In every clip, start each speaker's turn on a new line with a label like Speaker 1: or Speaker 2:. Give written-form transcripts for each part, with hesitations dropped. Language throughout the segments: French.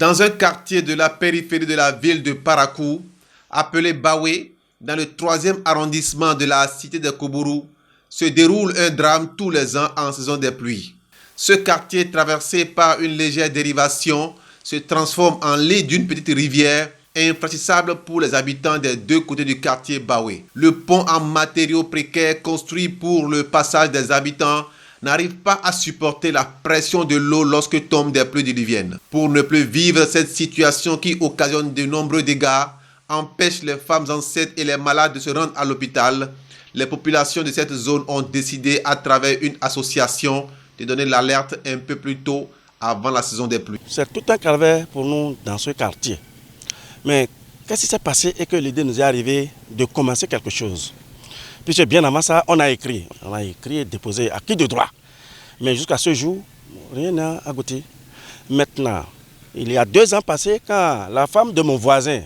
Speaker 1: Dans un quartier de la périphérie de la ville de Parakou, appelé Bawé, dans le 3e arrondissement de la cité de Koubourou, se déroule un drame tous les ans en saison des pluies. Ce quartier, traversé par une légère dérivation, se transforme en lit d'une petite rivière infranchissable pour les habitants des deux côtés du quartier Bawé. Le pont en matériaux précaires construit pour le passage des habitants n'arrive pas à supporter la pression de l'eau lorsque tombent des pluies diluviennes. Pour ne plus vivre cette situation qui occasionne de nombreux dégâts, empêche les femmes enceintes et les malades de se rendre à l'hôpital, les populations de cette zone ont décidé à travers une association de donner l'alerte un peu plus tôt avant la saison des pluies.
Speaker 2: C'est tout un calvaire pour nous dans ce quartier. Mais qu'est-ce qui s'est passé et que l'idée nous est arrivée de commencer quelque chose? Puisque bien avant ça, on a écrit et déposé à qui de droit. Mais jusqu'à ce jour, rien n'a abouti. Maintenant, il y a 2 ans passés, quand la femme de mon voisin,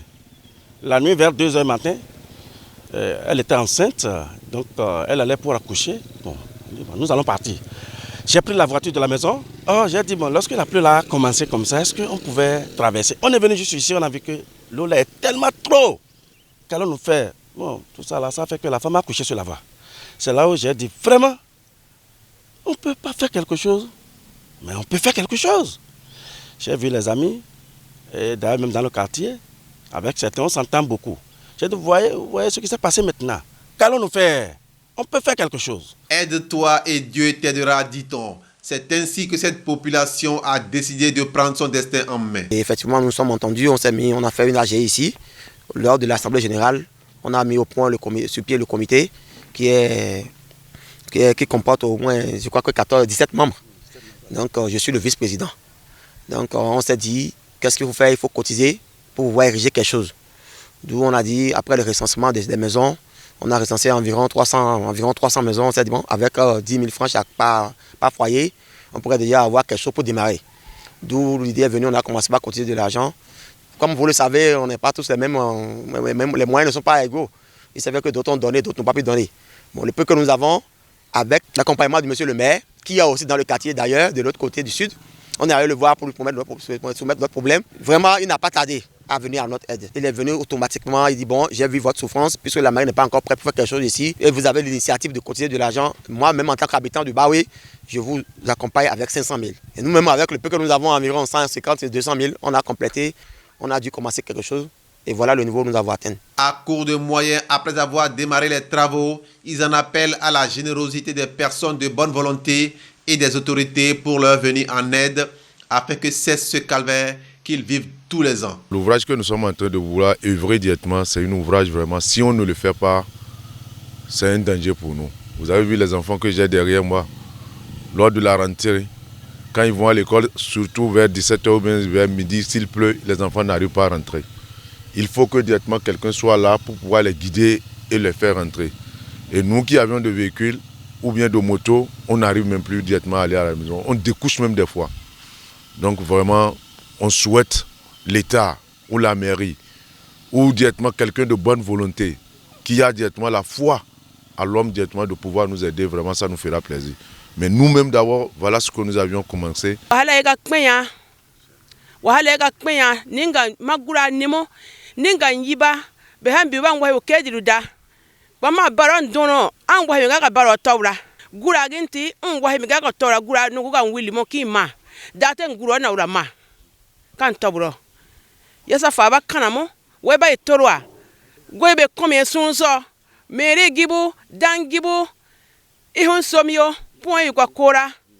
Speaker 2: la nuit vers 2 h matin, elle était enceinte, donc elle allait pour accoucher. Bon, nous allons partir. J'ai pris la voiture de la maison. Oh, j'ai dit, bon, lorsque la pluie a commencé comme ça, est-ce qu'on pouvait traverser? On est venu juste ici, on a vu que l'eau là est tellement trop. Qu'allons-nous faire? Bon, tout ça là, ça fait que la femme a couché sur la voie. C'est là où j'ai dit, vraiment, on ne peut pas faire quelque chose, mais on peut faire quelque chose. J'ai vu les amis, et d'ailleurs même dans le quartier, avec certains, on s'entend beaucoup. J'ai dit, vous voyez ce qui s'est passé maintenant. Qu'allons-nous faire? On peut faire quelque chose.
Speaker 1: Aide-toi et Dieu t'aidera, dit-on. C'est ainsi que cette population a décidé de prendre son destin en main.
Speaker 3: Et effectivement, nous nous sommes entendus, on a fait une AG ici. Lors de l'Assemblée générale, on a mis au point sur pied le comité qui comporte au moins, je crois que 17 membres. Donc je suis le vice-président. Donc on s'est dit, qu'est-ce qu'il faut faire? Il faut cotiser pour pouvoir ériger quelque chose. D'où on a dit, après le recensement des maisons, on a recensé environ 300 maisons. On s'est dit, bon, avec 10 000 francs par foyer, on pourrait déjà avoir quelque chose pour démarrer. D'où l'idée est venue, on a commencé par cotiser de l'argent. Comme vous le savez, on n'est pas tous les mêmes, les moyens ne sont pas égaux. Il savait que d'autres ont donné, d'autres n'ont pas pu donner. Bon, le peu que nous avons, avec l'accompagnement de monsieur le maire, qui est aussi dans le quartier d'ailleurs, de l'autre côté du sud, on est allé le voir pour lui soumettre notre problème. Vraiment, il n'a pas tardé à venir à notre aide. Il est venu automatiquement, il dit, bon, j'ai vu votre souffrance, puisque la mairie n'est pas encore prête pour faire quelque chose ici, et vous avez l'initiative de cotiser de l'argent. Moi, même en tant qu'habitant du Bawé, je vous accompagne avec 500 000. Et nous-mêmes, avec le peu que nous avons, environ 150 et 200 000, on a complété. On a dû commencer quelque chose et voilà le niveau que nous avons atteint.
Speaker 1: À court de moyens, après avoir démarré les travaux, ils en appellent à la générosité des personnes de bonne volonté et des autorités pour leur venir en aide afin que cesse ce calvaire qu'ils vivent tous les ans.
Speaker 4: L'ouvrage que nous sommes en train de vouloir œuvrer directement, c'est un ouvrage vraiment, si on ne le fait pas, c'est un danger pour nous. Vous avez vu les enfants que j'ai derrière moi, lors de la rentrée, quand ils vont à l'école, surtout vers 17 h ou bien vers midi, s'il pleut, les enfants n'arrivent pas à rentrer. Il faut que directement quelqu'un soit là pour pouvoir les guider et les faire rentrer. Et nous qui avions des véhicules ou bien de motos, on n'arrive même plus directement à aller à la maison. On découche même des fois. Donc vraiment, on souhaite l'État ou la mairie ou directement quelqu'un de bonne volonté qui a directement la foi à l'homme directement de pouvoir nous aider. Vraiment, ça nous fera plaisir. Mais nous-mêmes d'abord, voilà ce que nous avions commencé.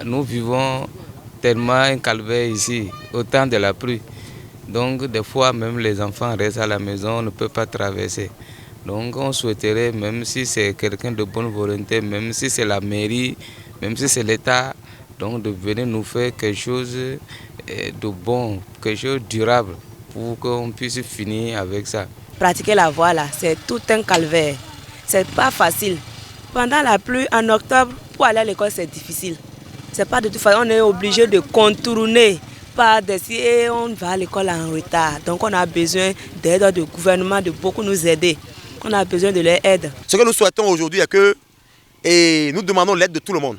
Speaker 5: Nous vivons tellement un calvaire ici, au temps de la pluie. Donc des fois même les enfants restent à la maison, on ne peut pas traverser. Donc on souhaiterait, même si c'est quelqu'un de bonne volonté, même si c'est la mairie, même si c'est l'État, donc de venir nous faire quelque chose de bon, quelque chose de durable, pour qu'on puisse finir avec ça.
Speaker 6: Pratiquer la voie là, c'est tout un calvaire. C'est pas facile. Pendant la pluie, en octobre, pour aller à l'école, c'est difficile. C'est pas de toute façon, on est obligé de contourner par dessus et on va à l'école en retard. Donc on a besoin d'aide du gouvernement, de beaucoup nous aider. On a besoin de leur aide.
Speaker 3: Ce que nous souhaitons aujourd'hui est que nous demandons l'aide de tout le monde.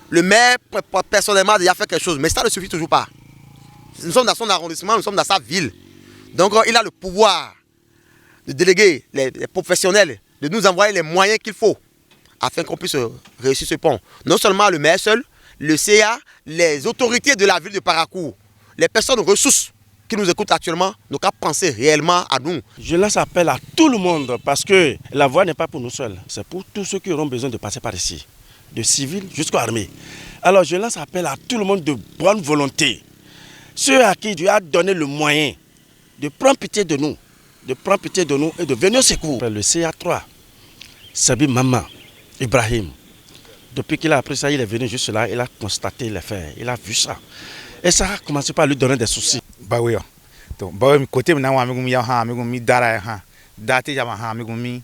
Speaker 3: Le maire personnellement a déjà fait quelque chose, mais ça ne suffit toujours pas. Nous sommes dans son arrondissement, nous sommes dans sa ville. Donc il a le pouvoir de déléguer les professionnels, de nous envoyer les moyens qu'il faut afin qu'on puisse réussir ce pont. Non seulement le maire seul, le CA, les autorités de la ville de Paracourt, les personnes ressources qui nous écoutent actuellement, n'ont qu'à penser réellement à nous.
Speaker 2: Je lance appel à tout le monde parce que la voie n'est pas pour nous seuls, c'est pour tous ceux qui auront besoin de passer par ici, de civils jusqu'aux armées. Alors je lance appel à tout le monde de bonne volonté, ceux à qui Dieu a donné le moyen de prendre pitié de nous, et de venir au secours. Le CA3, Sabi Mama, Ibrahim, depuis qu'il a appris ça, il est venu juste là, il a constaté les faits, il a vu ça. Et ça a commencé par lui donner des soucis.
Speaker 7: Bah oui, donc bah oui, côté maintenant, amigo mi ha, amigo mi dara ha, date jama ha, amigo mi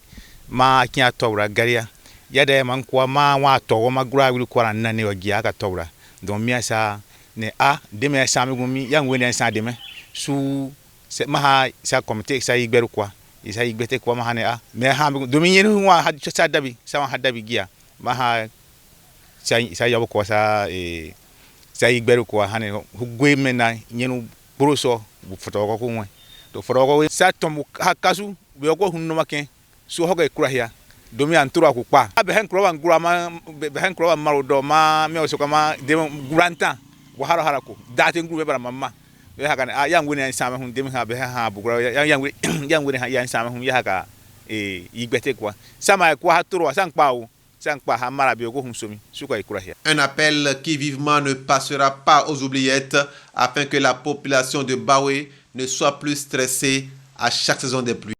Speaker 7: ma kinya tawra garia. Yada man kwa ma wa to ma gura wi ko ran nane wa giya ka tawra. Donc mi asa ne a de me asa amigo mi yang we ne asa de me su se ma ha sa comité sa igberu kwa. Isa igbete kwa ma ha ne a me ha amigo do mi yenu wa ha sa dabi, sa wa dabi giya. Ma ha sa yabo ko sa sa igberu kwa ha ne hugwe mena yenu broso bu fotoko ko ngwe to fotoko sa tomu hakasu be ko hunno make so hoga kura hia domi anturo ko pa be hen kro wan gura ma be hen kro wan maro do ma me o so kama de guranta wa haro harako date nguru be bara mamma be haka a yang woni ansama hun dem ha be ha bu gura yang woni ha yang sama hun ya haka igbete kwa sama ko haturo san pawo.
Speaker 1: Un appel qui vivement ne passera pas aux oubliettes afin que la population de Bawé ne soit plus stressée à chaque saison des pluies.